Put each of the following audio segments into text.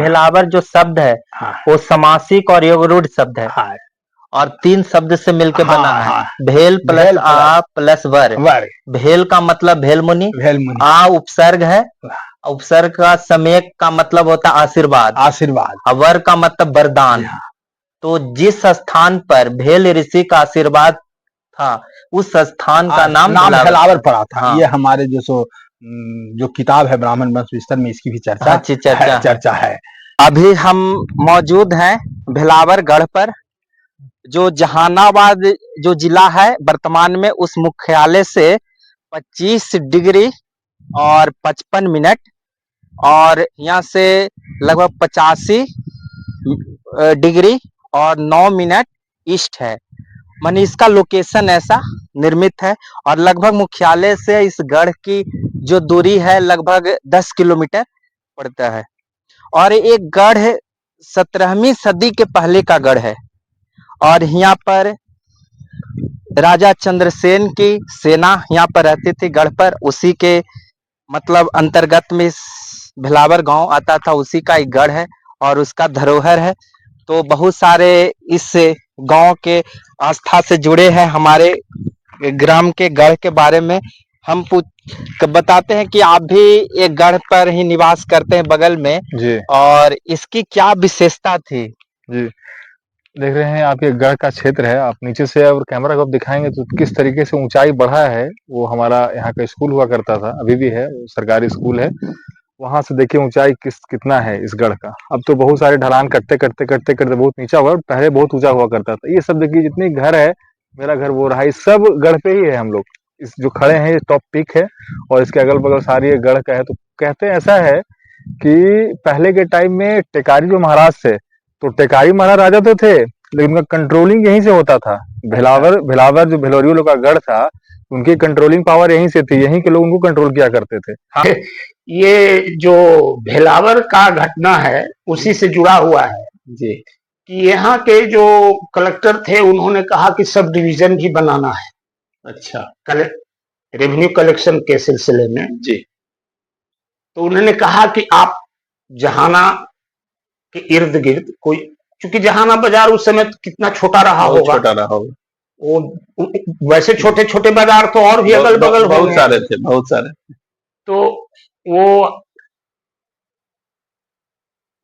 भेलावर जो शब्द है हाँ वो समासिक और योगरूढ़ शब्द है हाँ और 3 शब्द से मिलकर बना हाँ है। हाँ भेल प्लस भेल आ प्लस वर। वर भेल का मतलब भेलमुनि, भेलमुनि आ उपसर्ग है, उपसर्ग का समेक का मतलब होता है आशीर्वाद, आशीर्वाद। और वर का मतलब वरदान। हाँ तो जिस स्थान पर भेल ऋषि का आशीर्वाद था उस स्थान का नाम नाम भेलावर पड़ा था। हाँ ये हमारे जो किताब है ब्राह्मण वंश विस्तार में इसकी भी अच्छी चर्चा चर्चा है। अभी हम मौजूद हैं भेलावर गढ़ पर, जो जहानाबाद जो जिला है वर्तमान में, उस मुख्यालय से 25 डिग्री और 55 मिनट और यहाँ से लगभग 85 डिग्री और 9 मिनट ईस्ट है। माने इसका लोकेशन ऐसा निर्मित है और लगभग मुख्यालय से इस गढ़ की जो दूरी है लगभग 10 किलोमीटर पड़ता है। और एक गढ़ 17वीं सदी के पहले का गढ़ है और यहाँ पर राजा चंद्रसेन की सेना यहाँ पर रहती थी गढ़ पर। उसी के मतलब अंतर्गत में इस भेलावर गांव आता था, उसी का एक गढ़ है और उसका धरोहर है। तो बहुत सारे इस गांव के आस्था से जुड़े हैं। हमारे ग्राम के गढ़ के बारे में हम बताते हैं कि आप भी एक गढ़ पर ही निवास करते हैं बगल में जी और इसकी क्या विशेषता थी? जी देख रहे हैं आप, ये गढ़ का क्षेत्र है। आप नीचे से अगर कैमरा को आप दिखाएंगे तो किस तरीके से ऊंचाई बढ़ा है। वो हमारा यहाँ का स्कूल हुआ करता था, अभी भी है, सरकारी स्कूल है। वहां से देखिए ऊंचाई कितना है इस गढ़ का। अब तो बहुत सारे ढलान करते करते करते करते बहुत नीचा हुआ, पहले बहुत ऊंचा हुआ करता था। ये सब देखिए जितने घर है, मेरा घर वो रहा, ये सब गढ़ पे ही है। हम लोग इस जो खड़े हैं ये टॉप पीक है और इसके अगल बगल सारी ये गढ़ का है। तो कहते हैं ऐसा है कि पहले के टाइम में टेकारी जो महाराज थे, तो टेकारी महाराज राजा तो थे लेकिन उनका कंट्रोलिंग यहीं से होता था। भेलावर जो भेलोरियो लोग का गढ़ था, उनकी कंट्रोलिंग पावर यहीं से थी, यहीं के लोग उनको कंट्रोल किया करते थे। हाँ। ये जो भेलावर का घटना है उसी से जुड़ा हुआ है जी कि यहाँ के जो कलेक्टर थे उन्होंने कहा कि सब डिवीजन भी बनाना है। अच्छा रेवेन्यू कलेक्शन के सिलसिले में जी। तो उन्होंने कहा कि आप जहाना के इर्द गिर्द कोई, क्योंकि जहाना बाजार उस समय कितना छोटा रहा होगा, छोटा रहा होगा। वो वैसे छोटे छोटे बाजार तो और भी अगल बगल बहुत सारे थे, बहुत सारे। तो वो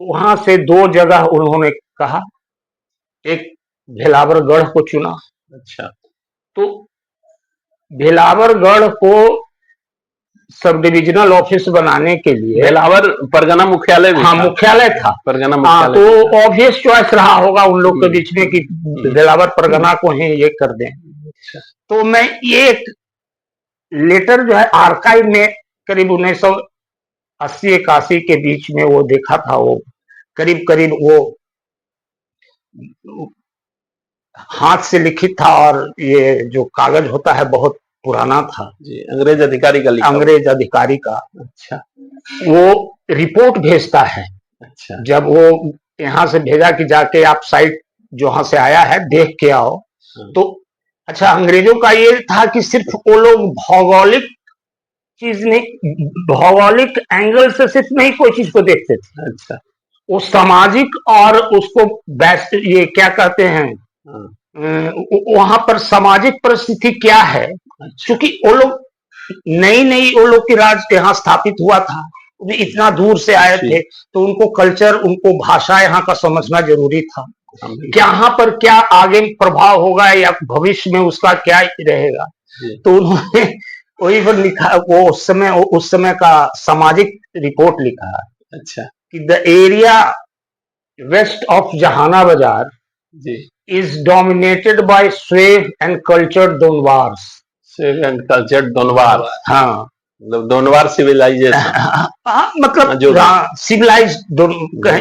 वहां से 2 जगह उन्होंने कहा, एक भेलावरगढ़ को चुना। अच्छा। तो भेलावरगढ़ को सब डिविजनल ऑफिस बनाने के लिए भेलावर परगना मुख्यालय भी हाँ था। मुख्यालय था, परगना हाँ, मुख्यालय तो ऑब्वियस चॉइस रहा होगा उन लोग के बीच में कि भेलावर परगना को ही ये कर दें। तो मैं ये एक लेटर जो है आर्काइव में करीब 1980-81 के बीच में वो देखा था। वो करीब करीब वो हाथ से लिखित था और ये जो कागज होता है बहुत पुराना था जी, अंग्रेज अधिकारी का लिखा। अंग्रेज अधिकारी का। अच्छा। वो रिपोर्ट भेजता है। अच्छा। जब वो यहाँ से भेजा कि जाके आप साइट जहाँ से आया है देख के आओ, तो अच्छा अंग्रेजों का ये था कि सिर्फ वो लोग भौगोलिक चीज नहीं, भौगोलिक एंगल से सिर्फ नहीं कोई चीज को देखते थे। अच्छा। वो सामाजिक और उसको ये क्या कहते हैं, वहां पर सामाजिक परिस्थिति क्या है, क्योंकि वो लोग नई वो लोग की राज यहाँ स्थापित हुआ था, इतना दूर से आए थे, तो उनको कल्चर, उनको भाषा यहाँ का समझना जरूरी था कि यहाँ पर क्या आगे प्रभाव होगा या भविष्य में उसका क्या रहेगा। तो उन्होंने वही पर लिखा, वो उस समय का सामाजिक रिपोर्ट लिखा। अच्छा। कि द एरिया वेस्ट ऑफ जहाना बाजार is dominated by slave and cultured Donwars. Slave and cultured Donwar। हाँ, मतलब दोनवार सिविलाइजेशन। हाँ, मतलब सिविलाइज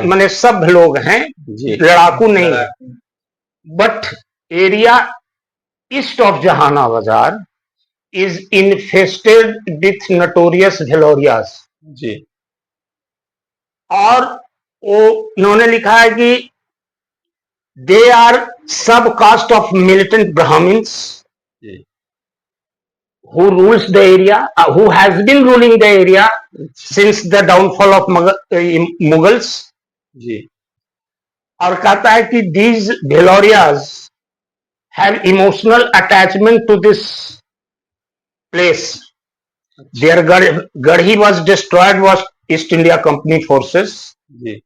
माने सब लोग हैं, लड़ाकू नहीं है। बट एरिया ईस्ट ऑफ जहाना बाजार is infested with notorious Velorias। जी। और वो इन्होंने लिखा है कि they are subcaste of militant Brahmins who rules the area, who has been ruling the area since the downfall of Mughals, जी। और कहता है कि these Bhilorias have emotional attachment to this place. Their Garhi was destroyed was East India Company forces. Ji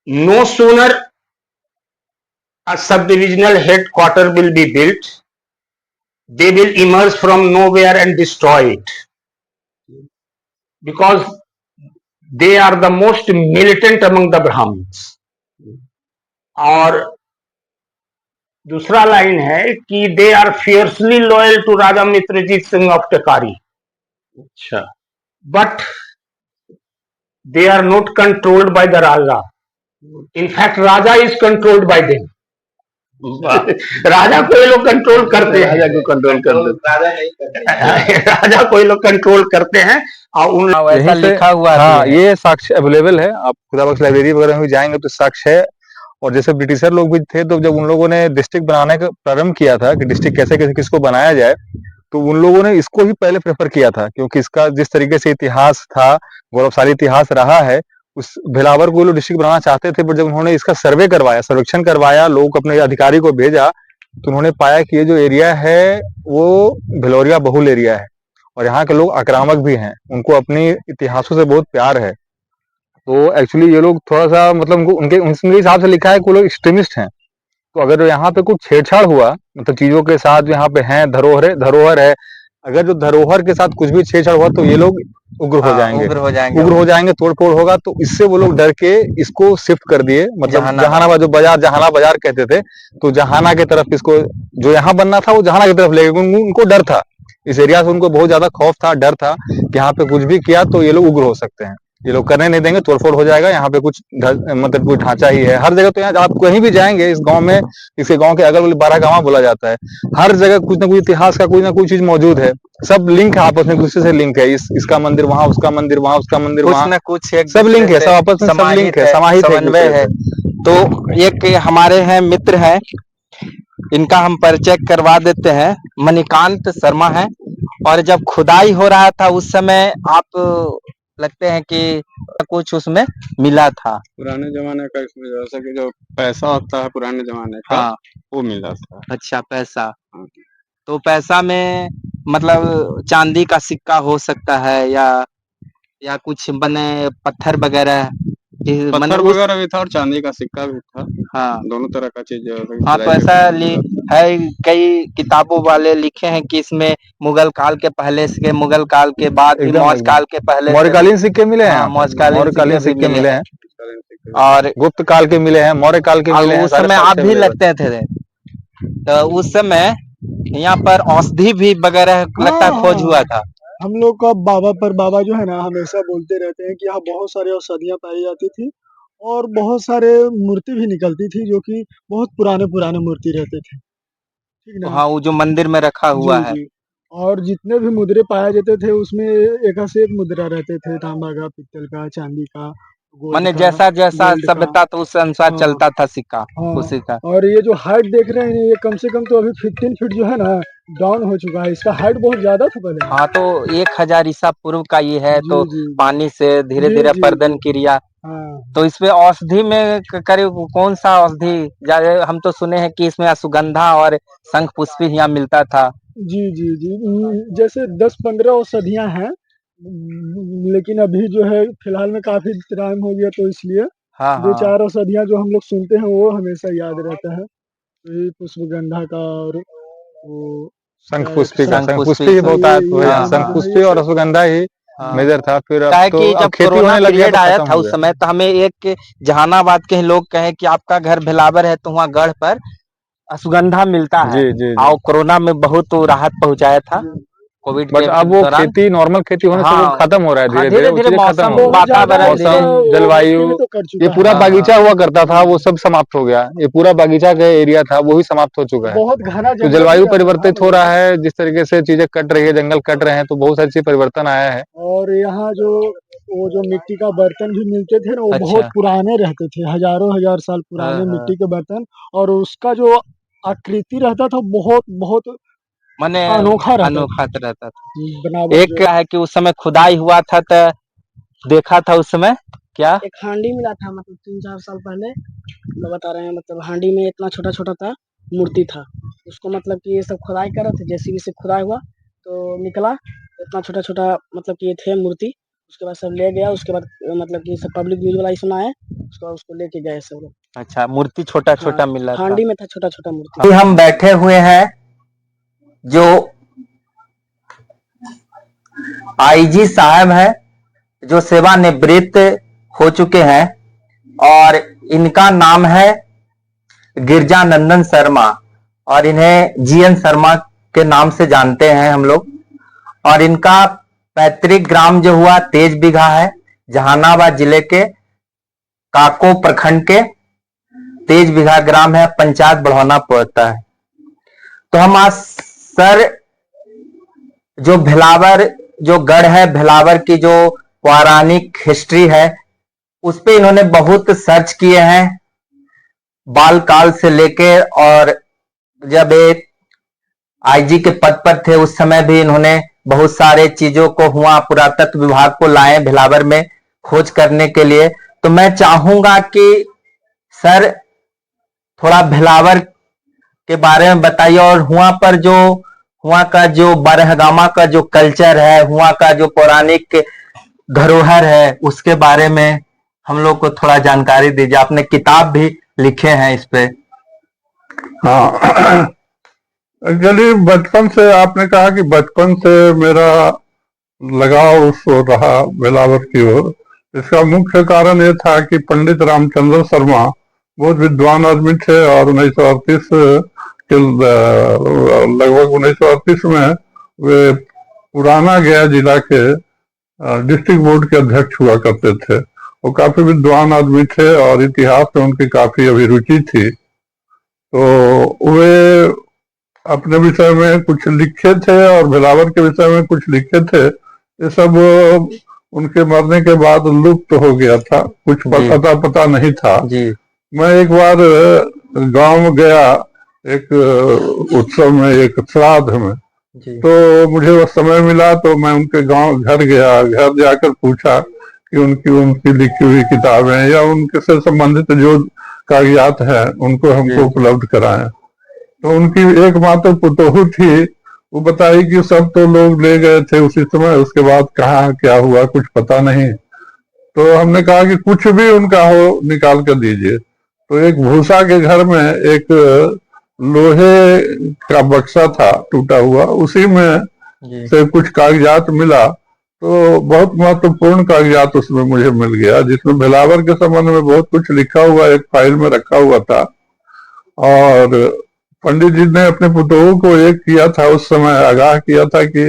No sooner a sub-divisional headquarter will be built, they will emerge from nowhere and destroy it. Because they are the most militant among the Brahmins. और दूसरा line है कि they are fiercely loyal to Raja Mitrajit Singh of Tekari, अच्छा but they are not controlled by the raja. In fact raja is controlled by them. वाह, राजा को ये लोग कंट्रोल करते हैं. राजा को कंट्रोल कर देते राजा नहीं करते। राजा को ये लोग कंट्रोल करते हैं और उन हाँ, वैसा यहीं से- लिखा हुआ हाँ भी है। ये साक्ष्य अवेलेबल है, आप खुदाबख्श लाइब्रेरी वगैरह में भी जाएंगे तो साक्ष्य है। और जैसे ब्रिटिशर लोग भी थे तो जब उन लोगों ने डिस्ट्रिक्ट बनाने का प्रारंभ किया था कि डिस्ट्रिक्ट कैसे कैसे किसको बनाया जाए, तो उन लोगों ने इसको ही पहले प्रेफर किया था, क्योंकि इसका जिस तरीके से इतिहास था, गौरवशाली इतिहास रहा है, उस भिलावर को वो लोग डिस्ट्रिक्ट बनाना चाहते थे। पर जब उन्होंने इसका सर्वे करवाया, सर्वेक्षण करवाया, लोग अपने अधिकारी को भेजा, तो उन्होंने पाया कि ये जो एरिया है वो भिलौरिया बहुल एरिया है और यहाँ के लोग आक्रामक भी हैं, उनको अपनी इतिहासों से बहुत प्यार है। तो एक्चुअली ये लोग थोड़ा सा मतलब उनके उनके हिसाब से लिखा है कि वो लोग एक्सट्रीमिस्ट हैं। तो अगर यहाँ पे कुछ छेड़छाड़ हुआ, मतलब चीजों के साथ जो यहाँ पे हैं, धरोहर है, अगर जो धरोहर के साथ कुछ भी छेड़छाड़ हुआ तो ये लोग उग्र हो हाँ, जाएंगे, उग्र हो जाएंगे। उग्र हो जाएंगे, तोड़फोड़ होगा। तो इससे वो लोग डर के इसको शिफ्ट कर दिए, मतलब जहानाबाद, जो बाजार जहाना बाजार कहते थे, तो जहाना की तरफ इसको, जो यहाँ बनना था वो जहाना की तरफ ले गए। उनको डर था, इस एरिया से उनको बहुत ज्यादा खौफ था, डर था कि यहाँ पे कुछ भी किया तो ये लोग उग्र हो सकते हैं, ये लोग करने नहीं देंगे, तोड़फोड़ हो जाएगा, यहाँ पे कुछ मतलब कोई ढांचा ही है। हर जगह तो यहाँ आप कहीं भी जाएंगे इस गांव में, इसके गांव के अगल बगल 12 गांव बोला जाता है, हर जगह कुछ ना कुछ इतिहास का कोई ना कोई चीज मौजूद है, सब लिंक है, आपस में दूसरे से लिंक है, इसका मंदिर वहाँ, उसका मंदिर वहाँ, उसका मंदिर कुछ वहाँ, न कुछ एक सब लिंक है, दूसरे सब आपस में सब लिंक है, समाहित है, समन्वय है। तो एक हमारे हैं मित्र हैं, इनका हम परिचय करवा देते हैं। मणिकांत शर्मा है, और जब खुदाई हो रहा था उस समय आप लगते हैं कि कुछ उसमें मिला था। पुराने जमाने का इसमें जैसा कि जो पैसा होता है पुराने जमाने का, हाँ, वो मिला था। अच्छा पैसा। तो पैसा में मतलब चांदी का सिक्का हो सकता है या कुछ बने पत्थर वगैरह, पत्थर वगैरह भी था और चांदी का सिक्का भी था, हाँ दोनों तरह का चीज हाँ। तो ऐसा है, कई किताबों वाले लिखे हैं कि इसमें मुगल काल के पहले से, मुगल काल के बाद, एकदम, मौर्य एकदम। काल के पहले से, मौर्यकालीन सिक्के मिले हैं, हाँ, यहाँ पे। मौर्यकालीन मौर्यकालीन सिक्के सिक्के मिले हैं, और गुप्त काल के मिले हैं, मौर्य काल के मिले हैं, उस सारे समय आप साक्ष्य भी available लगते थे। तो उस समय यहाँ पर औषधि भी वगैरह लगता है खोज हुआ था। हम लोग का बाबा जो है ना, हमेशा बोलते रहते हैं कि यहाँ बहुत सारी औषधियाँ पाई जाती थी और बहुत सारे मूर्ति भी निकलती थी, जो कि बहुत पुराने मूर्ति रहते थे, ठीक ना? हाँ, वो जो मंदिर में रखा हुआ है। जी। और जितने भी मुद्रे पाए जाते थे उसमें एक से एक मुद्रा रहते थे, तांबा का, पित्तल का, चांदी का, गोल्ड माने का, जैसा जैसा गोल्ड का। सभ्यता तो उस अनुसार हाँ, चलता था सिक्का हाँ। उसी का। और ये जो हाइट देख रहे हैं, ये कम से कम तो अभी 15 फीट जो है ना, डाउन हो चुका है। इसका हाइट बहुत ज्यादा था पहले। हाँ, तो 1000 ईसा पूर्व का ये है। जी, तो जी। पानी से धीरे जी, धीरे जी, पर्दन जी। क्रिया। हाँ। तो इसमें औषधि में करीब कौन सा औषधि ज्यादा, हम तो सुने हैं कि इसमें अश्वगंधा और शंख पुष्पी यहाँ मिलता था। जी। जैसे 10-15 औषधियाँ हैं, लेकिन अभी जो है फिलहाल में काफी टाइम हो गया, तो इसलिए हाँ दो हाँ चार औषधियाँ जो हम लोग सुनते हैं वो हमेशा याद रहता है। ये पुष्पगंधा का और वो शंख क्या, पुष्पी का, शंख शंख पुष्पी, पुष्पी ही बहुत ये है हाँ, यहाँ, शंख हाँ। पुष्पी और अश्वगंधा ही हाँ। मेजर था। फिर क्या है अब तो कि अब जब खेती कोरोना होने लग गया पीरियड तो आया खत्म था हो उस गया। समय, तो हमें एक जहानाबाद के ही लोग कहे कि आपका घर भिलावर है तो वहाँ गढ़ पर अश्वगंधा मिलता है। जी जी जी। और कोरोना में बहुत राहत पहुंचाया था कोविड बट के अब वो दौरान। खेती, नॉर्मल खेती होने से वो हाँ, खत्म हो रहा है, हाँ, धीरे धीरे धीरे वो धीरे चीजें खत्म मौसम हो रही बहुत ज्यादा वातावरण मौसम, इसका वो जलवायु, मुश्किल तो कर ये चुका पूरा है। बागीचा हुआ करता था वो सब समाप्त हो गया, ये पूरा बागीचा का एरिया था वो ही समाप्त हो चुका है। बहुत घना तो जंगल जलवायु भी रहता था परिवर्तित हो ना। रहा है, जिस तरीके से चीजें कट रही है, जंगल कट रहे हैं, तो बहुत सारी चीज परिवर्तन आया है। और यहाँ जो वो जो मिट्टी का बर्तन भी मिलते थे ना, वो बहुत अच्छा। पुराने रहते थे, हजारों हजार साल पुराने हाँ, मिट्टी के बर्तन। और उसका जो आकृति रहता था बहुत बहुत माने अनोखा रहता था, अनोखा रहता था। बनावट एक जो। क्या है कि उस समय खुदाई हुआ था तो देखा था उस समय, क्या? एक हांडी मिला था, मतलब 3-4 साल पहले तो बता रहे हैं, मतलब हांडी में इतना छोटा-छोटा था, मूर्ति था। उसको मतलब कि ये सब खुदाई कर रहे थे, जेसीबी से खुदाई हुआ तो निकला, इतना छोटा-छोटा मतलब कि ये थे मूर्ति। उसके बाद सब ले गया, उसके बाद मतलब कि सब पब्लिक न्यूज़ वाला ही सुना है, उसको लेके गए सब लोग। अच्छा, मूर्ति छोटा-छोटा हाँ, मिला था। हांडी में था छोटा-छोटा मूर्ति। अभी हम बैठे हुए हैं जो आईजी साहब है, जो सेवानिवृत्त हो चुके हैं, और इनका नाम है गिरजानंदन शर्मा, और इन्हें जीएन शर्मा के नाम से जानते हैं हम लोग। और इनका पैतृक ग्राम जो हुआ तेज बिघा है, जहानाबाद जिले के काको प्रखंड के तेज बिघा ग्राम है, पंचायत बढ़ौना पड़ता है। तो हम आज सर जो भेलावर जो गढ़ है, भेलावर की जो पौराणिक हिस्ट्री है, उस पे इन्होंने बहुत सर्च किए हैं, बाल काल से लेके, और जब एक आईजी के पद पर थे उस समय भी इन्होंने बहुत सारे चीजों को हुआ पुरातत्व विभाग को लाए भेलावर में खोज करने के लिए। तो मैं चाहूंगा कि सर थोड़ा भेलावर के बारे में बताइए, और हुआ का जो बारहगामा का जो कल्चर है, हुआ का जो पौराणिक धरोहर है, उसके बारे में हम लोग को थोड़ा जानकारी दीजिए। आपने किताब भी लिखे हैं इस पे। हाँ, एक्चुअली बचपन से आपने कहा कि बचपन से मेरा लगाव उस ओर रहा भेलावर की ओर। इसका मुख्य कारण ये था कि पंडित रामचंद्र शर्मा बहुत विद्वान आदमी थे, और 1938 के लगभग 1938 में वे पुराना गया जिला के डिस्ट्रिक्ट बोर्ड के अध्यक्ष हुआ करते थे। वो काफी विद्वान आदमी थे और इतिहास में उनकी काफी अभिरुचि थी। तो वे अपने विषय में कुछ लिखे थे और भेलावर के विषय में कुछ लिखे थे। ये सब उनके मरने के बाद लुप्त हो गया था, कुछ पता नहीं था जी। मैं एक बार गांव में गया एक उत्सव में, एक श्राद्ध में, तो मुझे वो समय मिला तो मैं उनके गांव घर गया। घर जाकर पूछा कि उनकी लिखी हुई किताबें या उनके से संबंधित जो कागजात हैं उनको हमको उपलब्ध कराएं। तो उनकी एकमात्र पुतोहू थी, वो बताई कि सब तो लोग ले गए थे उसी समय, उसके बाद कहाँ क्या हुआ कुछ पता नहीं। तो हमने कहा कि कुछ भी उनका हो निकाल कर दीजिए। तो एक भूसा के घर में एक लोहे का बक्सा था टूटा हुआ, उसी में से कुछ कागजात मिला। तो बहुत महत्वपूर्ण कागजात उसमें मुझे मिल गया, जिसमें भेलावर के संबंध में बहुत कुछ लिखा हुआ एक फाइल में रखा हुआ था। और पंडित जी ने अपने पुतोहू को एक किया था, उस समय आगाह किया था कि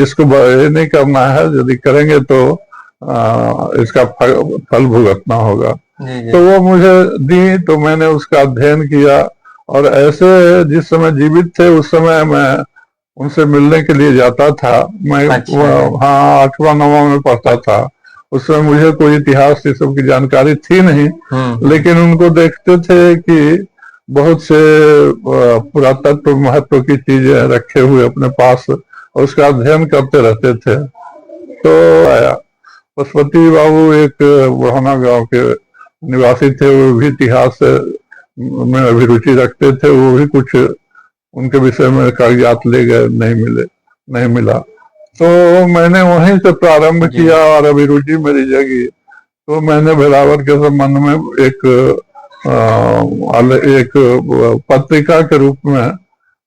इसको ये नहीं करना है, यदि करेंगे तो इसका फल भुगतना होगा। तो वो मुझे दी, तो मैंने उसका अध्ययन किया। और ऐसे जिस समय जीवित थे उस समय मैं उनसे मिलने के लिए जाता था। मैं हाँ 8वां-9वां में पढ़ता था। उस समय मुझे कोई इतिहास ये सब की जानकारी थी नहीं, लेकिन उनको देखते थे कि बहुत से पुरातत्व महत्व की चीजें रखे हुए अपने पास और उसका अध्ययन करते रहते थे। तो आया पशुपति बाबू एक बढ़ौना गांव के निवासी थे, वो भी इतिहास में अभिरुचि रखते थे। वो भी कुछ उनके विषय में कागजात ले गए, नहीं मिला। तो मैंने वहीं से प्रारंभ किया और अभिरुचि मेरी जगी। तो मैंने भेलावर के संबंध में एक पत्रिका के रूप में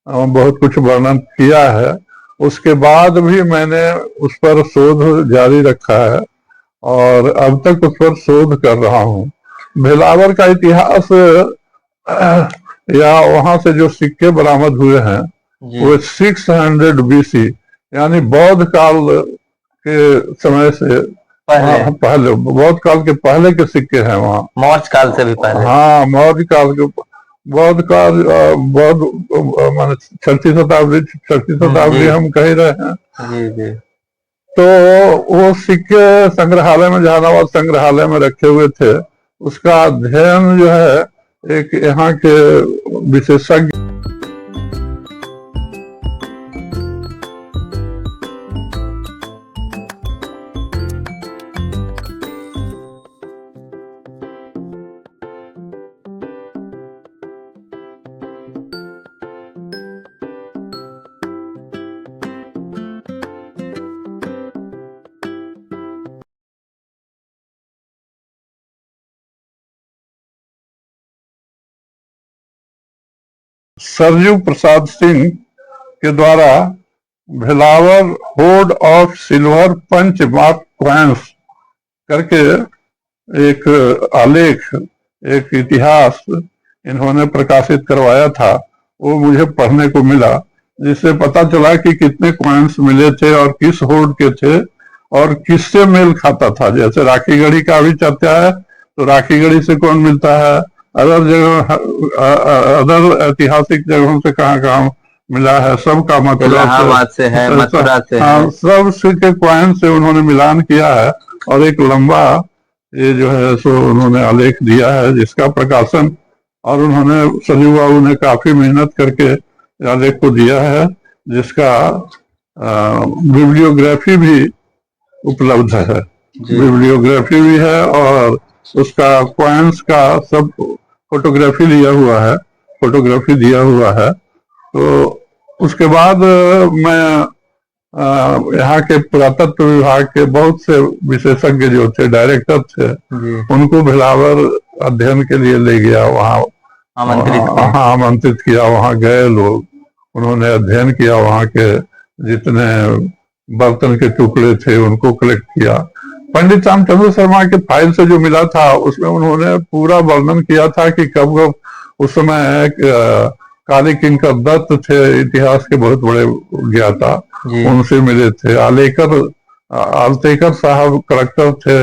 बहुत कुछ वर्णन किया है। उसके बाद भी मैंने उस पर शोध जारी रखा है और अब तक उस पर शोध कर रहा हूँ। भेलावर का इतिहास या वहां से जो सिक्के बरामद हुए हैं वो 600 BC यानी बौद्ध काल के समय से पहले बौद्ध काल के पहले के सिक्के हैं वहाँ। मौर्य काल से भी पहले? हाँ, मौर्य काल के बौद्ध काल, बौद्ध 6वीं शताब्दी हम कह रहे हैं। जी। तो वो सिक्के संग्रहालय में, जहानाबाद संग्रहालय में रखे हुए थे। उसका अध्ययन जो है एक यहाँ के विशेषज्ञ सरजू प्रसाद सिंह के द्वारा Bhelawar hoard of silver punch mark coins करके एक आलेख, एक इतिहास इन्होंने प्रकाशित करवाया था। वो मुझे पढ़ने को मिला, जिससे पता चला कि कितने कॉइन्स मिले थे और किस होर्ड के थे और किससे मेल खाता था। जैसे राखी गढ़ी का भी चर्चा है, तो राखी गढ़ी से कौन मिलता है, अदर जगह, अदर ऐतिहासिक जगहों से कहाँ कहाँ मिला है, सबका इलाहाबाद से है, मथुरा से है। सब के कॉइन से उन्होंने मिलान किया है और एक लंबा ये जो है सो उन्होंने आलेख दिया है, जिसका प्रकाशन और उन्होंने सरजू बाबू ने काफी मेहनत करके आलेख को दिया है, जिसका बिब्लियोग्राफी भी उपलब्ध है। बिब्लियोग्राफी भी है और उसका कॉइन्स का सब फोटोग्राफी लिया हुआ है, फोटोग्राफी दिया हुआ है। तो उसके बाद मैं यहाँ के पुरातत्व विभाग के बहुत से विशेषज्ञ जो थे, डायरेक्टर थे, उनको भेलावर अध्ययन के लिए ले गया, वहाँ आमंत्रित किया। वहाँ गए लोग, उन्होंने अध्ययन किया, वहाँ के जितने बर्तन के टुकड़े थे उनको कलेक्ट किया। पंडित रामचंद्र शर्मा के फाइल से जो मिला था उसमें उन्होंने पूरा वर्णन किया था कि कब कब उस समय काली किंकर दत्त थे, इतिहास के बहुत बड़े ज्ञाता, उनसे मिले थे। आलतेकर साहब कलेक्टर थे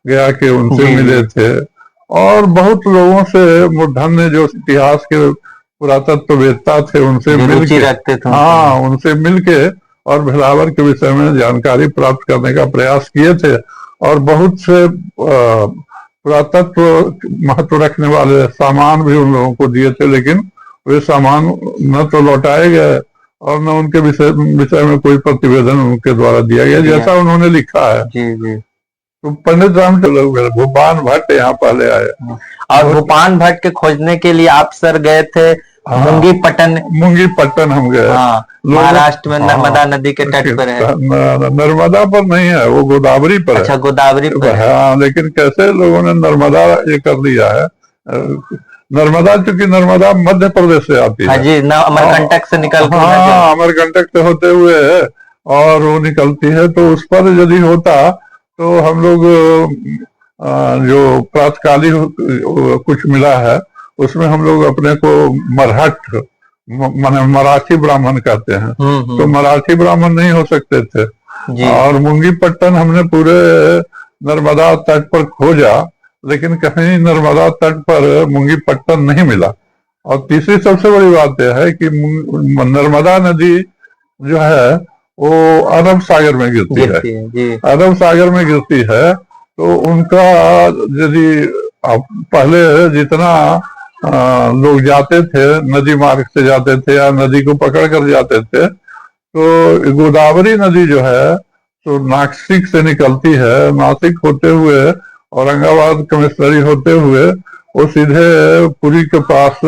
गया के, उनसे मिले थे। और बहुत लोगों से मूर्धन्य जो इतिहास के पुरातत्ववेत्ता थे उनसे मिलके, हाँ, उनसे मिलके और भेलावर के विषय में जानकारी प्राप्त करने का प्रयास किए थे। और बहुत से पुरातत्व महत्व रखने वाले सामान भी उन लोगों को दिए थे, लेकिन वे सामान न तो लौटाए गए और न उनके विषय में कोई प्रतिवेदन उनके द्वारा दिया गया, जैसा उन्होंने लिखा है। तो पंडित रामचंद्र भूपान भट्ट यहाँ पहले आए, और भूपान भट्ट के खोजने के लिए आप सर गए थे मुंगी पट्टन हम गए। महाराष्ट्र में नर्मदा नदी के तट पर है। नर्मदा पर नहीं है, वो गोदावरी पर है। अच्छा, गोदावरी पर है। हाँ, लेकिन कैसे लोगों ने नर्मदा ये कर दिया है। नर्मदा, चूंकि नर्मदा मध्य प्रदेश से आती है जी, अमरकंटक से निकल, हाँ, अमरकंटक से होते हुए और वो निकलती है। तो उस पर यदि होता तो हम लोग जो प्रातकालीन कुछ मिला है उसमें हम लोग अपने को मरहट, माने मराठी ब्राह्मण कहते हैं, तो मराठी ब्राह्मण नहीं हो सकते थे। और मुंगी पट्टन हमने पूरे नर्मदा तट पर खोजा, लेकिन कहीं नर्मदा तट पर मुंगी पट्टन नहीं मिला। और तीसरी सबसे बड़ी बात यह है कि नर्मदा नदी जो है वो अरब सागर में गिरती है। अरब सागर में गिरती है, तो उनका यदि पहले जितना लोग जाते थे, नदी मार्ग से जाते थे या नदी को पकड़ कर जाते थे, तो गोदावरी नदी जो है तो नासिक से निकलती है, नासिक होते हुए औरंगाबाद कमिश्नरी होते हुए वो सीधे पुरी के पास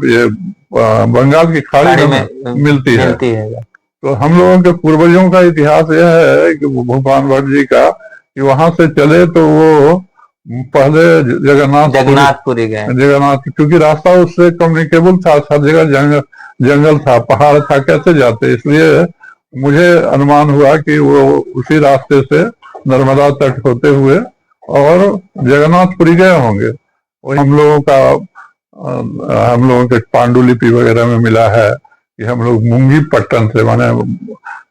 ये बंगाल की खाड़ी में मिलती है। तो हम लोगों के पूर्वजों का इतिहास यह है कि भूपान भट्ट जी का, कि वहां से चले तो वो पहले जगन्नाथपुरी गए। जगन्नाथ, क्योंकि रास्ता उससे कम्युनिकेबल था, हर जगह जंगल था, पहाड़ था, कैसे जाते। इसलिए मुझे अनुमान हुआ कि वो उसी रास्ते से नर्मदा तट होते हुए और जगन्नाथपुरी गए होंगे। वही हम लोगों के पांडुलिपि वगैरह में मिला है कि हम लोग मुंगी पट्टन से, माने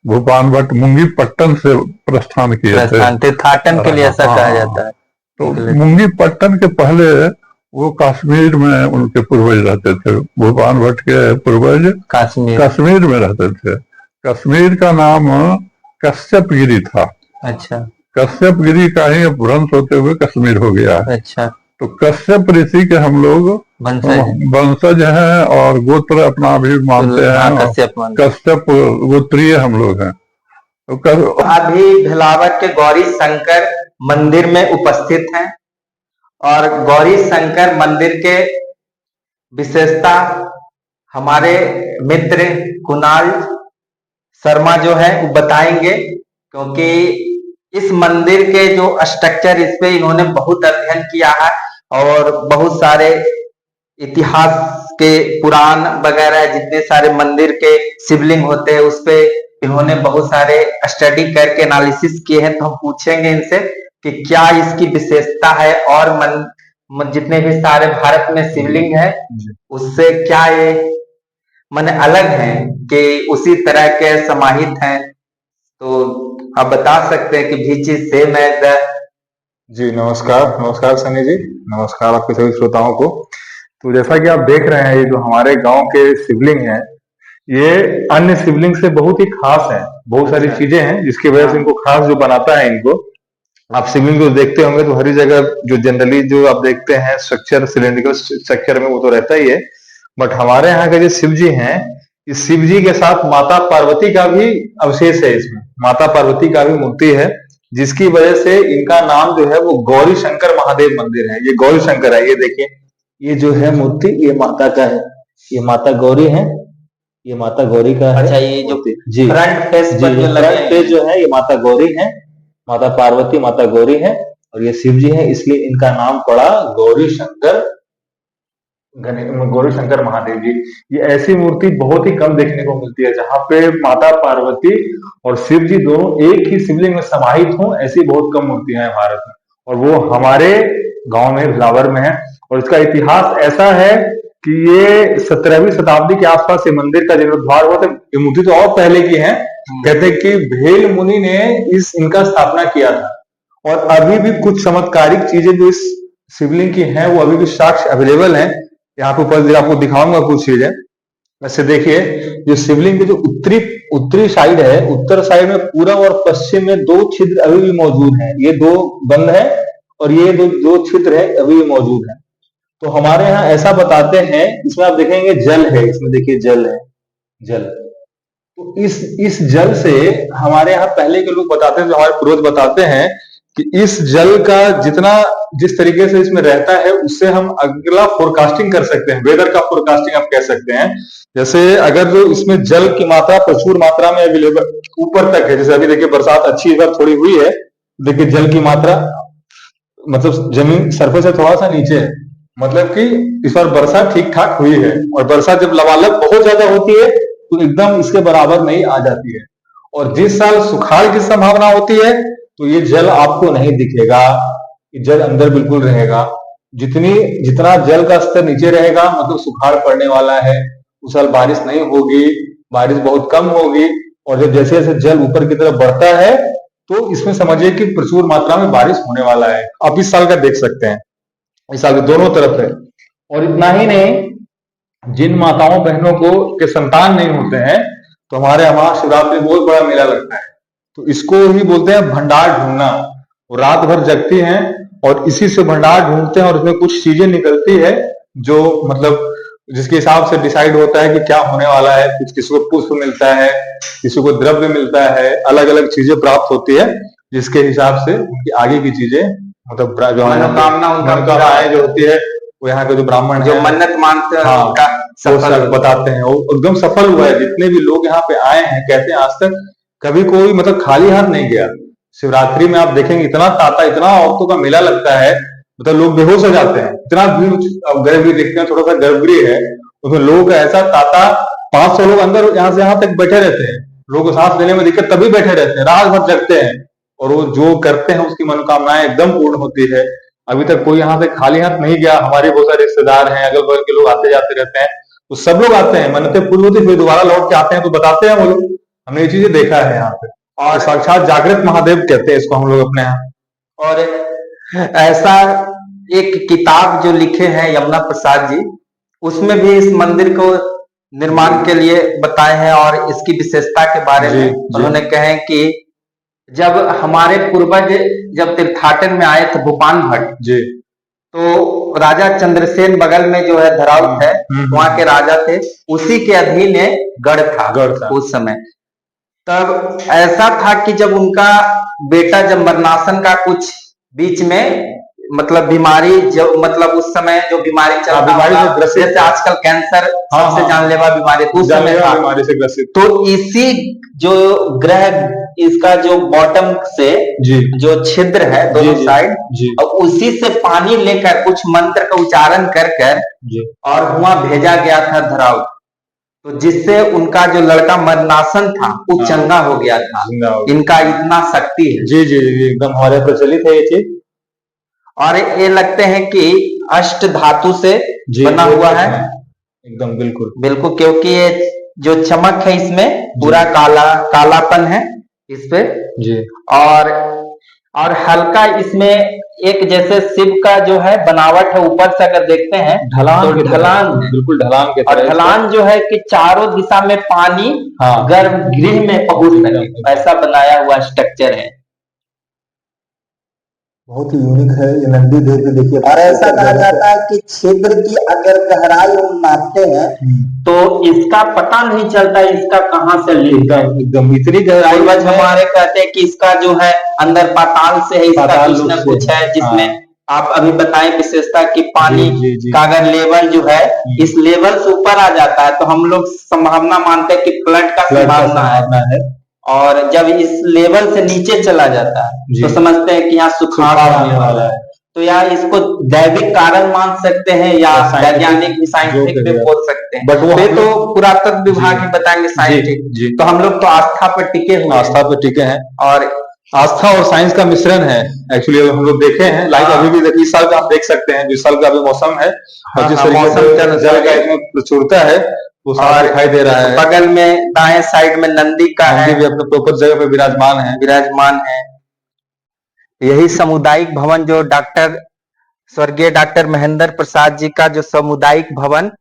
भूपान भट्ट मुंगी पट्टन से प्रस्थान किए थे, तीर्थाटन के लिए ऐसा कहा जाता है। तो मुंगी पट्टन के पहले वो कश्मीर में उनके पूर्वज रहते थे। भूपान भट्ट के पूर्वज कश्मीर में रहते थे। कश्मीर का नाम कश्यप गिरी था। अच्छा, कश्यप गिरी का ही अपभ्रंश होते हुए कश्मीर हो गया। अच्छा, तो कश्यप ऋषि के हम लोग वंशज हैं और गोत्र अपना भी मानते हैं, कश्यप गोत्रीय हम लोग हैं। तो अभी भेलावर के गौरी शंकर मंदिर में उपस्थित हैं और गौरी शंकर मंदिर के विशेषता हमारे मित्र कुणाल शर्मा जो है वो बताएंगे, क्योंकि इस मंदिर के जो स्ट्रक्चर, इस पे इन्होंने बहुत अध्ययन किया है और बहुत सारे इतिहास के पुराण वगैरह जितने सारे मंदिर के शिवलिंग होते हैं उस पे इन्होंने बहुत सारे स्टडी करके एनालिसिस किए हैं। तो हम पूछेंगे इनसे कि क्या इसकी विशेषता है और जितने भी सारे भारत में शिवलिंग है उससे क्या ये माने अलग है कि उसी तरह के समाहित हैं। तो आप बता सकते हैं कि भी चीज सेम है। जी नमस्कार सनी जी, नमस्कार आपके सभी श्रोताओं को। तो जैसा कि आप देख रहे हैं, ये जो हमारे गांव के शिवलिंग है, ये अन्य शिवलिंग से बहुत ही खास है। बहुत सारी चीजें हैं जिसकी वजह से इनको खास जो बनाता है इनको। आप शिवलिंग को देखते होंगे तो हर जगह जो जनरली जो आप देखते हैं स्ट्रक्चर, सिलेंड्रिकल स्ट्रक्चर में, वो तो रहता ही है। बट हमारे यहाँ के जो शिव जी हैं, इस शिव जी के साथ माता पार्वती का भी अवशेष है। इसमें माता पार्वती का भी मूर्ति है, जिसकी वजह से इनका नाम जो है वो गौरी शंकर महादेव मंदिर है। ये गौरी शंकर है, ये देखिए, ये जो है मूर्ति ये माता का है, ये माता गौरी है, ये माता गौरी का है। अच्छा, ये जो जी फ्रंट फेस जी फ्रंट पेज जो है ये माता गौरी है, माता पार्वती माता गौरी है, और ये शिव जी है, इसलिए इनका नाम पड़ा गौरी शंकर महादेव जी। ये ऐसी मूर्ति बहुत ही कम देखने को मिलती है जहां पे माता पार्वती और शिव जी दोनों एक ही शिवलिंग में समाहित हों। ऐसी बहुत कम मूर्तियां हैं भारत में, और वो हमारे गांव में भिलावर में है। और इसका इतिहास ऐसा है कि ये 17वीं शताब्दी के आसपास ये मंदिर का जीर्णोद्धार हुआ था। ये मूर्ति तो और पहले की है। कहते हैं कि भेल मुनि ने इनका स्थापना किया था, और अभी भी कुछ चमत्कारिक चीजें जो इस शिवलिंग की हैं वो अभी भी साक्ष्य अवेलेबल हैं। यहाँ पे ऊपर आपको दिखाऊंगा कुछ चीजें। वैसे देखिए, जो शिवलिंग की जो उत्तरी साइड है, उत्तर साइड में पूर्व और पश्चिम में 2 छिद्र अभी भी मौजूद हैं। ये 2 बंद है और ये दो छिद्र है अभी भी मौजूद है। तो हमारे यहाँ ऐसा बताते हैं, इसमें आप देखेंगे जल है, इसमें देखिए जल है, जल। तो इस जल से हमारे यहाँ पहले के लोग बताते हैं, जो हमारे पूर्वज बताते हैं कि इस जल का जिस तरीके से इसमें रहता है उससे हम अगला फोरकास्टिंग कर सकते हैं। वेदर का फोरकास्टिंग आप कह सकते हैं। जैसे अगर जो इसमें जल की मात्रा प्रचुर मात्रा में अवेलेबल ऊपर तक है, जैसे अभी देखिए बरसात अच्छी बार थोड़ी हुई है, देखिए जल की मात्रा मतलब जमीन सरफेस से थोड़ा सा नीचे है, मतलब कि इस बार वर्षा ठीक ठाक हुई है। और वर्षा जब लबालब बहुत ज्यादा होती है तो एकदम इसके बराबर नहीं आ जाती है। और जिस साल सुखाड़ की संभावना होती है तो ये जल आपको नहीं दिखेगा, ये जल अंदर बिल्कुल रहेगा। जितना जल का स्तर नीचे रहेगा मतलब सुखाड़ पड़ने वाला है, उस साल बारिश नहीं होगी, बारिश बहुत कम होगी। और जब जैसे जैसे जल ऊपर की तरफ बढ़ता है तो इसमें समझिए कि प्रचुर मात्रा में बारिश होने वाला है। आप इस साल का देख सकते हैं, इस साल के दोनों तरफ है। और इतना ही नहीं, जिन माताओं बहनों के संतान नहीं होते हैं तो हमारे महाशिवरात्रि में बहुत बड़ा मेला लगता है। तो इसको ही बोलते हैं भंडार ढूंढना। वो रात भर जगती हैं और इसी से भंडार ढूंढते हैं, और इसमें कुछ चीजें निकलती है जो मतलब जिसके हिसाब से डिसाइड होता है कि क्या होने वाला है। कुछ किसी को पुष्प मिलता है, किसी को द्रव्य मिलता है, अलग अलग चीजें प्राप्त होती है, जिसके हिसाब से उनकी आगे की चीजें मतलब जो मनोकामनाएं जो होती है वो यहाँ के जो ब्राह्मण जो मन्नत मानते हैं उनका सफल बताते हैं। वो एकदम सफल हुआ है। जितने भी लोग यहाँ पे आए हैं कहते हैं आज तक कभी कोई मतलब खाली हाथ नहीं गया। शिवरात्रि में आप देखेंगे इतना तांता, इतना औरतों का मेला लगता है, मतलब लोग बेहोश हो जाते हैं, इतना भीड़। गर्भगृह देखते हैं, थोड़ा सा गर्भगृह है, उसमें लोगों का ऐसा तांता, 500 लोग अंदर यहाँ से यहाँ तक बैठे रहते हैं। लोगों को सांस लेने में दिक्कत तभी बैठे रहते हैं, रात भर जगते हैं, और वो जो करते हैं उसकी मनोकामनाएं एकदम पूर्ण होती है। अभी तक कोई यहाँ से खाली हाथ नहीं गया। हमारे बहुत सारे रिश्तेदार हैं, अगल बगल के लोग आते जाते रहते हैं, तो सब लोग आते हैं, मन्नतें पूरी होती, फिर दोबारा लौट के आते हैं तो बताते हैं वो लोग। हमने ये चीजें देखा है यहाँ पे, और साक्षात जागृत महादेव कहते हैं इसको हम लोग अपने यहाँ। और ऐसा एक किताब जो लिखे हैं यमुना प्रसाद जी, उसमें भी इस मंदिर को निर्माण के लिए बताए हैं और इसकी विशेषता के बारे में उन्होंने कहे कि जब हमारे पूर्वज जब तीर्थाटन में आए थे भूपान भट्ट जी, तो राजा चंद्रसेन बगल में जो है धरावत है, वहां के राजा थे, उसी के अधीन गढ़ था उस समय। तब ऐसा था कि जब उनका बेटा जब मरणासन का कुछ बीच में मतलब बीमारी जो मतलब उस समय जो बीमारी चलता बीमारी से होगा, ग्रसित जैसे आजकल कैंसर सबसे जानलेवा बीमारी तो उस समय जानलेवा था। बीमारी से ग्रसित। तो इसी जो ग्रह इसका जो बॉटम से जी जो छिद्र है दोनों जी साइड, जी और उसी से पानी लेकर कुछ मंत्र का उच्चारण कर कर जी और वहां भेजा गया था धराव, तो जिससे उनका जो लड़का मरनासन था वो हाँ। चंगा हो गया था। जिंदा हो गया। इनका इतना शक्ति है। जी जी जी एकदम हमारे यहाँ प्रचलित है ये चीज। और ये लगते हैं कि अष्ट धातु से जी बना हुआ है एकदम बिल्कुल। बिल्कुल, क्योंकि ये जो चमक है इसमें पूरा कालापन है इस पे जी और हल्का इसमें एक जैसे शिव का जो है बनावट है ऊपर से अगर देखते हैं ढलान तो ढलान है। बिल्कुल ढलान के और तरह ढलान जो है कि चारों दिशा में पानी हाँ। गर्भगृह में पहुंच सके ऐसा बनाया हुआ स्ट्रक्चर है। बहुत ही यूनिक है ये नंदी देव भी देखिए। और ऐसा कहा जाता है कि छिद्र की अगर गहराई हम नापते हैं तो इसका पता नहीं चलता इसका कहाँ से लिंक है। एकदम इतनी गहराई पूर्वज हमारे कहते हैं कि इसका जो है अंदर पाताल से है, इसका पाताल कुछ न से। कुछ है जिसमें हाँ। आप अभी बताएं विशेषता कि पानी जी, जी। का अगर लेवल जो है इस लेवल से ऊपर आ जाता है तो हम लोग संभावना मानते हैं कि फ्लड का संभावना है, और जब इस लेवल से नीचे चला जाता है तो समझते हैं कि यहाँ सुखाड़ होने वाला है। तो यहाँ इसको दैविक कारण मान सकते हैं या वैज्ञानिक साइंटिफिक भी बोल सकते हैं, बट वो ये तो पुरातत्व विभाग ही बताएंगे जी साइंटिफिक। तो हम लोग तो आस्था पर टिके हुए हैं। आस्था पे टिके हैं और आस्था और साइंस का मिश्रण है एक्चुअली। हम लोग देखे हैं लाइक हाँ। अभी भी देखिए इस साल का आप देख सकते हैं, जिस साल का अभी मौसम है और जिस हाँ, तरीके मौसम से जल का इसमें प्रचुरता है वो साफ दिखाई दे रहा है। बगल में दाएं साइड में नंदी का नंदी है, भी अपने प्रॉपर जगह पे विराजमान है। यही सामुदायिक भवन जो स्वर्गीय डॉक्टर महेंद्र प्रसाद जी का जो सामुदायिक भवन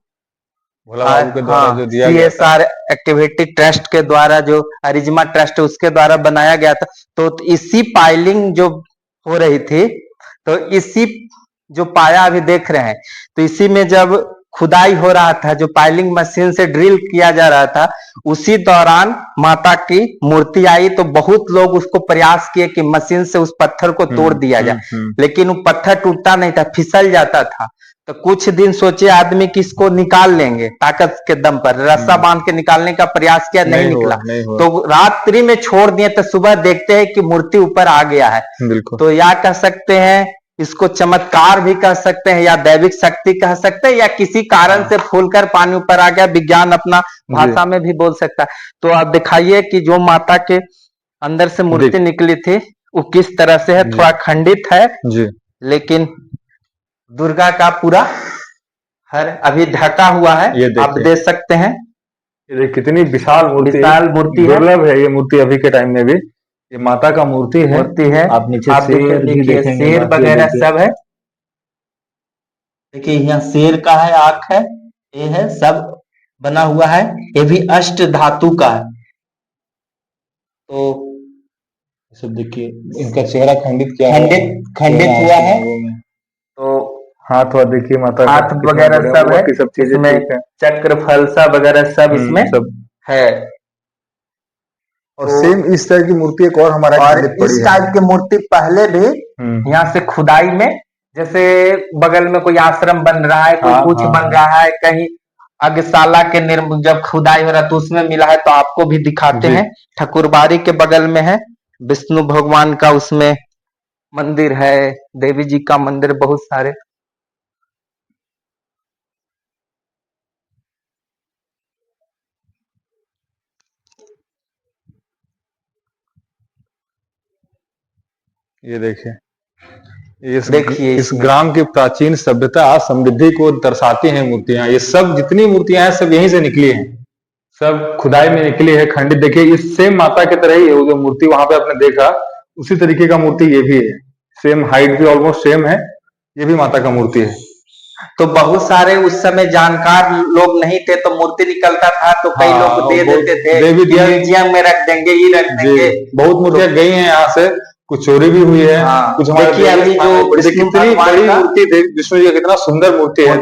भोला बाबू के द्वारा जो दिया गया था। CSR एक्टिविटी ट्रस्ट के द्वारा जो अरिजमा ट्रस्ट है उसके द्वारा बनाया गया था। तो इसी पाइलिंग जो हो रही थी तो इसी जो पाया अभी देख रहे हैं तो इसी में जब खुदाई हो रहा था जो पाइलिंग मशीन से ड्रिल किया जा रहा था उसी दौरान माता की मूर्ति आई। तो बहुत लोग उसको प्रयास किए कि मशीन से उस पत्थर को तोड़ दिया जाए, लेकिन वो पत्थर टूटता नहीं था, फिसल जाता था। तो कुछ दिन सोचे आदमी कि इसको निकाल लेंगे ताकत के दम पर, रस्सा बांध के निकालने का प्रयास किया, नहीं निकला। तो रात्रि में छोड़ दिए तो सुबह देखते हैं कि मूर्ति ऊपर आ गया है। तो या कह सकते हैं इसको चमत्कार भी कह सकते हैं या दैविक शक्ति कह सकते हैं या किसी कारण से फूलकर पानी ऊपर आ गया, विज्ञान अपना भाषा में भी बोल सकता है। तो आप दिखाइए कि जो माता के अंदर से मूर्ति निकली थी वो किस तरह से है, थोड़ा खंडित है जी। लेकिन दुर्गा का पूरा हर अभी ढका हुआ है, आप देख सकते हैं। ये कितनी विशाल मूर्ति है, दुर्लभ है ये मूर्ति अभी के टाइम में भी। ये माता का मूर्ति है। आप नीचे शेर भी देखेंगे, शेर वगैरह सब है। देखिए यहाँ शेर का है, आंख है, ये है, सब बना हुआ है। ये भी अष्ट धातु का है। तो सब देखिए इनका चेहरा खंडित खंडित हुआ है। तो हाथ और देखिए माता हाथ वगैरह सब है, सब चीजें इसमें चक्र फलसा वगैरह सब इसमें सब है। और सेम इस तरह की मूर्ति एक और हमारा और इस टाइप की मूर्ति पहले भी यहाँ से खुदाई में, जैसे बगल में कोई आश्रम बन रहा है, कोई कुछ बन रहा है, कहीं अग्रशाला के जब खुदाई हो रहा है तो उसमें मिला है तो आपको भी दिखाते हैं। ठकुरबाड़ी के बगल में है, विष्णु भगवान का उसमें मंदिर है, देवी जी का मंदिर, बहुत सारे। ये देखिए इस ग्राम की प्राचीन सभ्यता समृद्धि को दर्शाती हैं मूर्तियां। ये सब जितनी मूर्तियां हैं सब यहीं से निकली हैं, सब खुदाई में निकली है, खंडित। देखिए इस सेम माता की तरह ही है, वो जो मूर्ति वहां पे आपने देखा उसी तरीके का मूर्ति ये भी है। सेम हाइट भी ऑलमोस्ट सेम है, ये भी माता का मूर्ति है। तो बहुत सारे उस समय जानकार लोग नहीं थे तो मूर्ति निकलता था तो कई लोग दे देते थे, म्यूजियम में रख देंगे, ये रख देंगे। बहुत मूर्तियां गई हैं यहाँ से, कुछ चोरी भी हुई है। कुछ हमारे अभी जो कितनी बड़ी मूर्ति, विष्णु जी का कितना सुंदर मूर्ति है।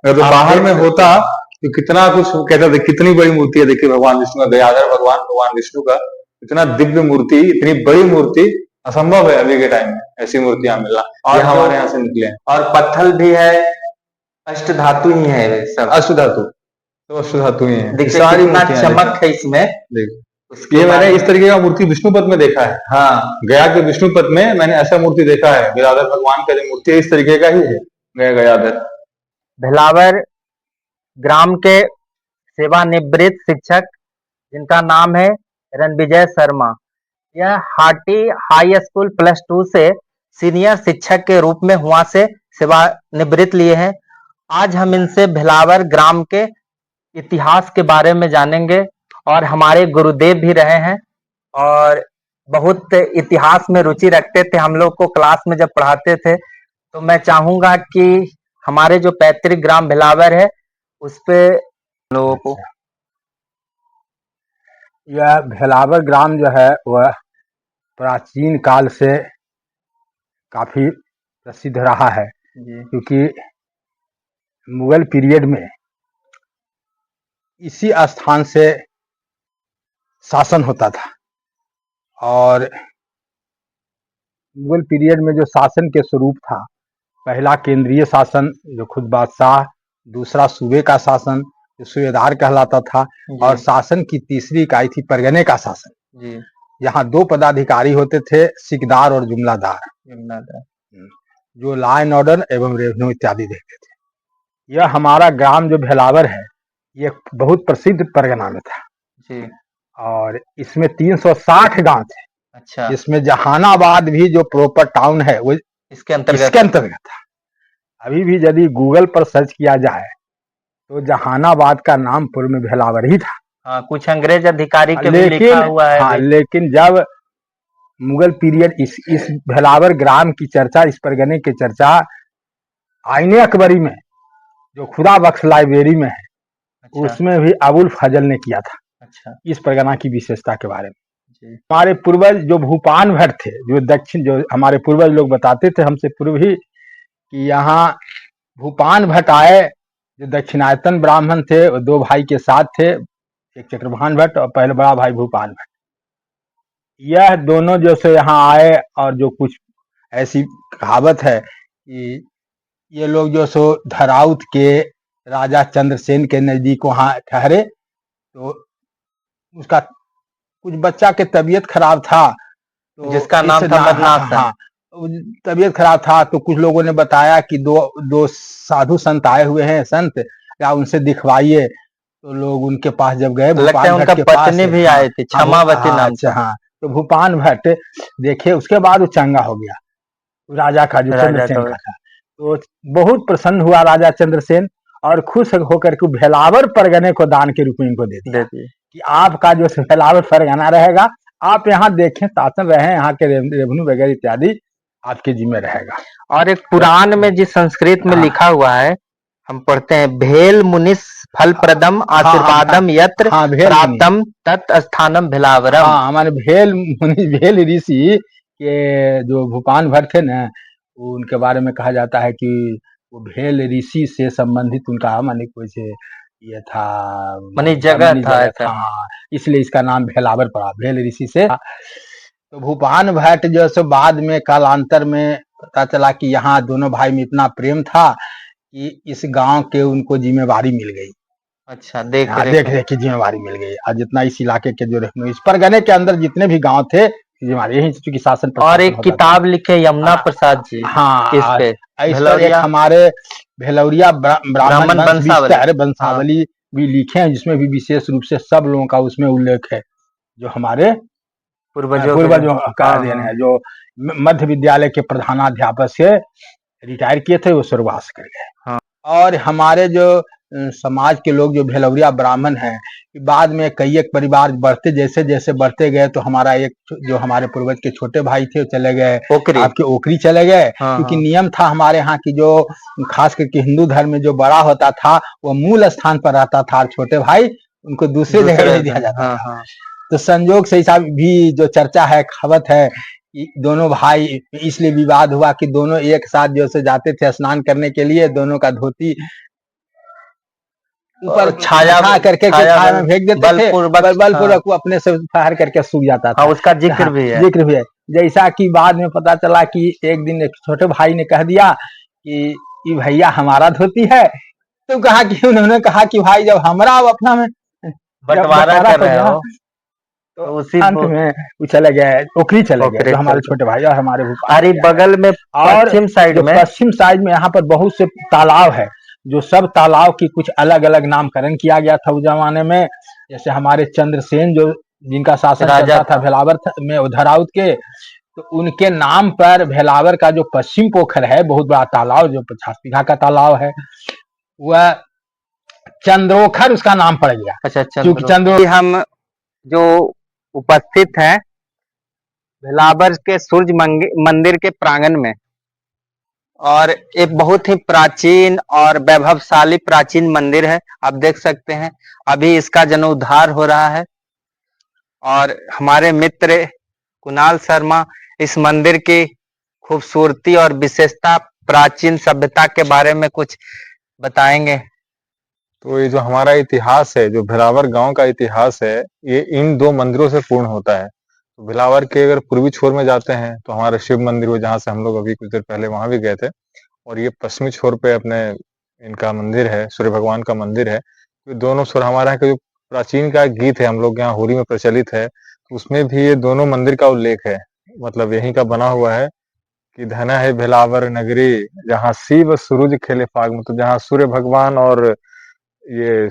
अगर बाहर में होता तो कितना कुछ कहता था, कितनी बड़ी मूर्ति है। देखिए भगवान विष्णु का, दयाधर भगवान विष्णु का इतना दिव्य मूर्ति, इतनी बड़ी मूर्ति असंभव है अभी के टाइम में ऐसी मूर्तियां मिलना। और ये जो- हमारे यहाँ से निकले हैं। और पत्थर भी है, अष्ट धातु ही है वे सब। अष्ट धातु, तो अष्ट धातु ही है। देखिए सारी कितना मूर्तियां चमक है इसमें। देखिए, उसके ये मैंने बारे इस में- तरीके का मूर्ति विष्णुपद में देखा है। हाँ, गया के विष्णुपद में मैंने ऐसा मूर्ति देखा है। गयाधर भगवान का जो मूर्ति है इस तरीके का ही है। गयाधर भिलावर ग्राम के सेवानिवृत्त शिक्षक जिनका नाम है रणविजय शर्मा, यह हाटी हाई स्कूल +2 से सीनियर शिक्षक के रूप में वहां से सेवानिवृत्त लिए हैं। आज हम इनसे भिलावर ग्राम के इतिहास के बारे में जानेंगे और हमारे गुरुदेव भी रहे हैं और बहुत इतिहास में रुचि रखते थे। हम लोग को क्लास में जब पढ़ाते थे तो मैं चाहूंगा कि हमारे जो पैतृक ग्राम भिलावर है उस पे लोगों को यह भेलावर ग्राम जो है वह प्राचीन काल से काफी प्रसिद्ध रहा है, क्योंकि मुगल पीरियड में इसी स्थान से शासन होता था। और मुगल पीरियड में जो शासन के स्वरूप था, पहला केंद्रीय शासन जो खुद बादशाह, दूसरा सूबे का शासन जो सूबेदार कहलाता था, और शासन की तीसरी इकाई थी परगने का शासन। यहाँ 2 पदाधिकारी होते थे, सिकदार और जुमलादार, जो लॉ एंड ऑर्डर एवं रेवेन्यू इत्यादि देखते थे। यह हमारा ग्राम जो भेलावर है ये बहुत प्रसिद्ध परगना में था जी। और इसमें 360 गांव थे। अच्छा, इसमें जहानाबाद भी जो प्रॉपर टाउन है वो इसके अंतर्गत इसके अंतर्गत था। अभी भी यदि गूगल पर सर्च किया जाए तो जहानाबाद का नाम पूर्व में भेलावर ही था। हाँ, कुछ अंग्रेज अधिकारी के भी लिखा हुआ है। हाँ, लेकिन जब मुगल पीरियड इस भेलावर ग्राम की चर्चा, इस परगने की चर्चा आईने अकबरी में जो खुदा बख्श लाइब्रेरी में है, अच्छा, उसमें भी अबुल फजल ने किया था। अच्छा, इस परगना की विशेषता के बारे में। हमारे पूर्वज जो भूपान भट्ट थे, जो दक्षिण, जो हमारे पूर्वज लोग बताते थे हमसे पूर्व ही कि यहाँ भूपान भट्ट आए, जो दक्षिणायतन ब्राह्मण थे, वो 2 भाई के साथ थे, एक चक्रभान भट्ट और पहले बड़ा भाई भूपान भट्ट। यह दोनों जो से यहाँ आए और जो कुछ ऐसी कहावत है कि ये लोग जो सो धराउत के राजा चंद्रसेन के नजदीक वहाँ ठहरे, तो उसका कुछ बच्चा के तबीयत खराब था, तो जिसका नाम था बदनाथ। हाँ, तबीयत खराब था तो कुछ लोगों ने बताया कि दो साधु संत आए हुए हैं, संत या उनसे दिखवाइए। तो लोग उनके पास जब गए, लगता है उनका पत्नी भी आए थे, क्षमावती नाम से। हाँ, तो भूपान भट्ट देखे, उसके बाद वो चंगा हो गया, राजा का जो चंद्रसेन का था। तो बहुत प्रसन्न हुआ राजा चंद्रसेन और खुश होकर के भेलावर परगने को दान के रूप में इनको दे दिया कि आपका जो भेलावर परगना रहेगा, आप यहाँ देखें, शासन रहे, यहाँ के रेवेन्यू वगैरह इत्यादि आपके जिम्मे रहेगा। और एक पुराण में जिस संस्कृत में लिखा हुआ है, हम पढ़ते हैं, भेल मुनिस फल प्रदम आशीर्वादम यत्र प्राप्तम तत् स्थानम भिलावरम। हाँ, हमारे भेल ऋषि के जो भूपान भट्ट थे ना, उनके बारे में कहा जाता है कि वो भेल ऋषि से संबंधित उनका माने कोई से ये था, माने जगह था। हाँ, इसलिए इसका नाम भेलावर पड़ा, भेल ऋषि से। तो भूपान भट्ट जो सो बाद में कालांतर में पता चला कि यहाँ दोनों भाई में इतना प्रेम था कि इस गांव के उनको जिम्मेवारी मिल गई। अच्छा, देख रेख की जिम्मेवारी मिल गई। और जितना इस इलाके के जो रेवेन्यू, इस परगने के अंदर जितने भी गांव थे, जिम्मेवारी यही चूंकि शासन। और एक किताब लिखे यमुना प्रसाद जी, हाँ, किस पे? एक हमारे भेलौरिया ब्राह्मण वंशावली भी लिखे हैं, जिसमें भी विशेष रूप से सब लोगों का उसमें उल्लेख है, जो हमारे पूर्वजों का अध्ययन है। जो मध्य विद्यालय के प्रधानाध्यापक से रिटायर किए थे, वो स्वर्गवास कर गए। हाँ। और हमारे जो समाज के लोग जो भेलौरिया ब्राह्मण हैं, बाद में कई एक परिवार बढ़ते जैसे जैसे बढ़ते गए, तो हमारा एक जो हमारे पूर्वज के छोटे भाई थे वो चले गए आपके ओकरी चले गए। क्योंकि नियम था हमारे यहाँ की, जो खास करके हिंदू धर्म में जो बड़ा होता था वो मूल स्थान पर रहता था, और छोटे भाई उनको दूसरे जगह नहीं दिया जाता था। तो संजोग से हिसाब भी जो चर्चा है, खबत है, दोनों भाई इसलिए विवाद हुआ कि दोनों एक साथ जो से जाते थे स्नान करने के लिए, दोनों का धोती ऊपर छाया करके छाया में फेंक देते थे, बलपूर्वक वो अपने से फहर करके सूख जाता था। उसका जिक्र भी है। जैसा कि बाद में पता चला कि एक दिन एक छोटे भाई ने कह दिया कि ये भैया हमारा धोती है, तो कहा कि उन्होंने कहा कि भाई जब हमारा अब अपना में बंटवारा कर रहे हो तो तो उसी अंत में वो चले गए, ओखरी चले गए, ओखरी जो हमारे चले छोटे भाई और हमारे भूपाल अरे भैया बगल में और पश्चिम साइड जो में पश्चिम साइड में यहाँ पर बहुत से तालाब है, जो सब तालाब की कुछ अलग अलग नामकरण किया गया था उस जमाने में। जैसे हमारे चंद्रसेन जो जिनका शासन राजा चलता था था। भेलावर में उधराउत के, तो उनके नाम पर भेलावर का जो पश्चिम पोखर है, बहुत बड़ा तालाब जो 50 बीघा का तालाब है, वह चंद्रोखर उसका नाम पड़ गया। अच्छा क्योंकि चंद्रो हम जो उपस्थित हैं भेलावर के सूर्य मंदिर के प्रांगण में, और एक बहुत ही प्राचीन और वैभवशाली प्राचीन मंदिर है। आप देख सकते हैं अभी इसका जीर्णोद्धार हो रहा है, और हमारे मित्र कुणाल शर्मा इस मंदिर की खूबसूरती और विशेषता प्राचीन सभ्यता के बारे में कुछ बताएंगे। तो ये जो हमारा इतिहास है, जो भेलावर गांव का इतिहास है, ये इन 2 मंदिरों से पूर्ण होता है। तो भेलावर के अगर पूर्वी छोर में जाते हैं तो हमारा शिव मंदिर हो, जहाँ से हम लोग अभी कुछ देर पहले वहां भी गए थे, और ये पश्चिमी छोर पे अपने इनका मंदिर है, सूर्य भगवान का मंदिर है। तो दोनों छोर हमारे यहाँ का जो प्राचीन का गीत है, हम लोग यहाँ होली में प्रचलित है, तो उसमें भी ये दोनों मंदिर का उल्लेख है। मतलब यहीं का बना हुआ है कि धना है भेलावर नगरी, जहाँ शिव सूरज खेले फाग, मतलब जहाँ सूर्य भगवान और ये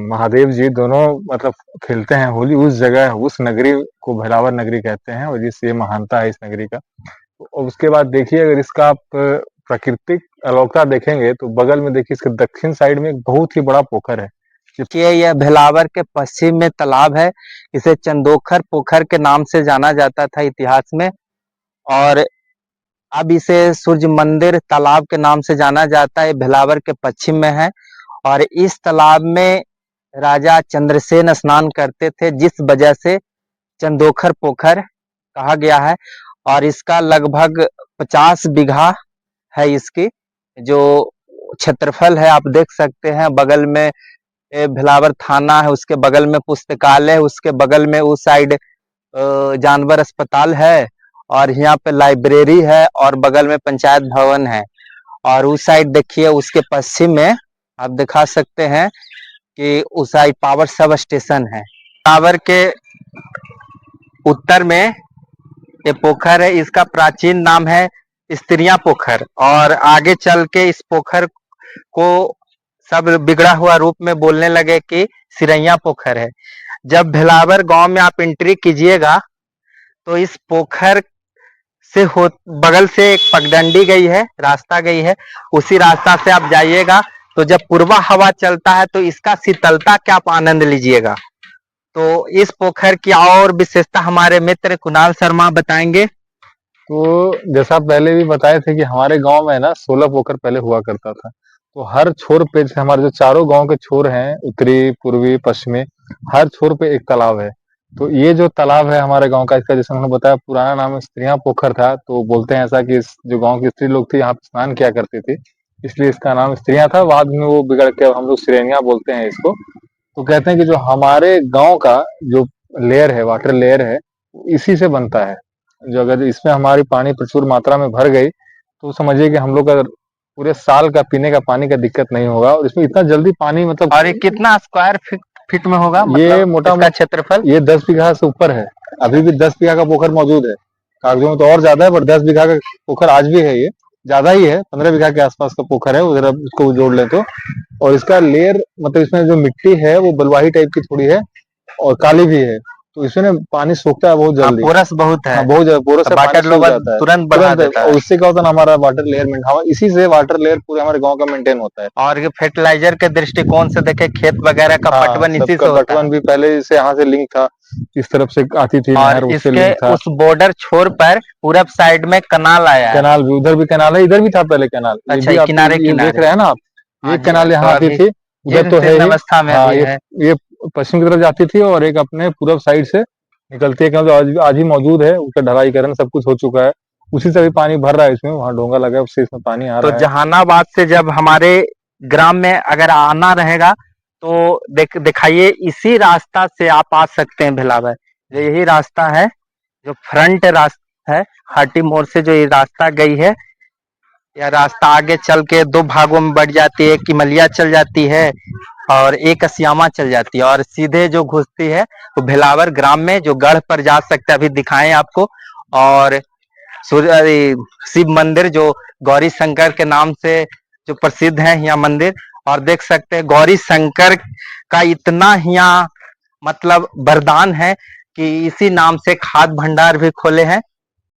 महादेव जी दोनों मतलब खेलते हैं होली, उस जगह उस नगरी को भेलावर नगरी कहते हैं, और जिससे ये महानता है इस नगरी का। और उसके बाद देखिए, अगर इसका आप प्राकृतिक अलौकता देखेंगे तो बगल में देखिए इसके दक्षिण साइड में एक बहुत ही बड़ा पोखर है। कि यह भेलावर के पश्चिम में तालाब है, इसे चंदोखर पोखर के नाम से जाना जाता था इतिहास में, और अब इसे सूर्य मंदिर तालाब के नाम से जाना जाता है। भेलावर के पश्चिम में है, और इस तालाब में राजा चंद्रसेन स्नान करते थे, जिस वजह से चंदोखर पोखर कहा गया है। और इसका लगभग 50 बीघा है इसकी जो क्षेत्रफल है। आप देख सकते हैं बगल में भेलावर थाना है, उसके बगल में पुस्तकालय है, उसके बगल में उस साइड जानवर अस्पताल है, और यहाँ पे लाइब्रेरी है, और बगल में पंचायत भवन है। और उस साइड देखिए उसके पश्चिम में आप दिखा सकते हैं कि उस साइड पावर सब स्टेशन है। टावर के उत्तर में ये पोखर है, इसका प्राचीन नाम है स्त्रियां पोखर, और आगे चल के इस पोखर को सब बिगड़ा हुआ रूप में बोलने लगे कि सिरैया पोखर है। जब भेलावर गांव में आप एंट्री कीजिएगा तो इस पोखर से हो बगल से एक पगडंडी गई है, रास्ता गई है, उसी रास्ता से आप जाइएगा तो जब पूर्वा हवा चलता है तो इसका शीतलता का आप आनंद लीजिएगा। तो इस पोखर की और विशेषता हमारे मित्र कुणाल शर्मा बताएंगे। तो जैसा पहले भी बताए थे कि हमारे गांव में ना 16 पोखर पहले हुआ करता था। तो हर छोर पे, जैसे हमारे जो चारों गांव के छोर हैं, उत्तरी पूर्वी पश्चिमी, हर छोर पे एक तालाब है। तो ये जो तालाब है हमारे गांव का, इसका जैसे उन्होंने बताया पुराना नाम स्त्रियां पोखर था। तो बोलते हैं ऐसा कि जो गांव की स्त्री लोग थे यहाँ पे स्नान किया करती थी, इसलिए इसका नाम स्त्रियां था। बाद में वो बिगड़ के अब हम लोग सिरैनिया बोलते हैं इसको। तो कहते हैं कि जो हमारे गांव का जो लेयर है, वाटर लेयर है, इसी से बनता है। जो अगर इसमें हमारी पानी प्रचुर मात्रा में भर गई तो समझिए कि हम लोग का पूरे साल का पीने का पानी का दिक्कत नहीं होगा। और इसमें इतना जल्दी पानी मतलब, और ये कितना स्क्वायर फीट में होगा, ये मतलब मोटा इसका क्षेत्रफल? ये 10 बीघा से ऊपर है। अभी भी 10 बीघा का पोखर मौजूद है। कागजों में तो और ज्यादा है, पर 10 बीघा का पोखर आज भी है। ये ज्यादा ही है, 15 बीघा के आसपास का पोखर है उधर, उसको जोड़ ले तो। और इसका लेयर मतलब इसमें जो मिट्टी है वो बलुआही टाइप की थोड़ी है, और काली भी है। तो इसमें ना पानी सूखता है बहुत जल्दी। पोरस बहुत है। हाँ, बहुत ज्यादा पोरस से पानी वाटर सूख लेवल जाता है तुरंत बढ़ा तुरंत। देता और है। उससे क्या होता है ना, हमारा वाटर लेयर इसी से वाटर लेयर पूरे हमारे गांव का मेंटेन होता है। और ये फर्टिलाइजर के दृष्टिकोण से देखे, खेत वगैरह का हाँ, पटवन इसी सबका से होता पटवन है। भी पहले से यहाँ से लिंक था, इस तरफ से आती थी और नहर, उससे इसके लिंक था। उस बॉर्डर छोर पर पूरब साइड में कनाल आया है। कैनाल भी, उधर भी कैनाल है, इधर भी था पहले कैनाल। ये अच्छा, भी आप किनारे ये देख किनारे। रहे हैं ना आप, हाँ ये जी, कैनाल तो यहाँ आती अभी थी, उधर तो है जीर्ण ही। अवस्था में हाँ, अभी है। ये पश्चिम की तरफ जाती थी, और एक अपने पूरब साइड से निकलती है, क्योंकि आज ही मौजूद है। उसका ढलाईकरण सब कुछ हो चुका है, उसी से भी पानी भर रहा है इसमें। वहाँ डोंगा लगा है, उससे इसमें पानी आ तो रहा है। जहानाबाद से जब हमारे ग्राम में अगर आना रहेगा तो दिखाइए, इसी रास्ता से आप आ सकते हैं भेलावर। यही रास्ता है जो फ्रंट रास्ता है। हाटी मोड़ से जो ये रास्ता गई है, यह रास्ता आगे चल के दो भागों में बढ़ जाती है, किमलिया चल जाती है और एक अस्यामा चल जाती है और सीधे जो घुसती है वो भेलावर ग्राम में, जो गढ़ पर जा सकते हैं, अभी दिखाएं आपको। और शिव मंदिर जो गौरी शंकर के नाम से जो प्रसिद्ध है यहाँ मंदिर। और देख सकते हैं गौरी शंकर का इतना यहाँ मतलब वरदान है कि इसी नाम से खाद भंडार भी खोले हैं।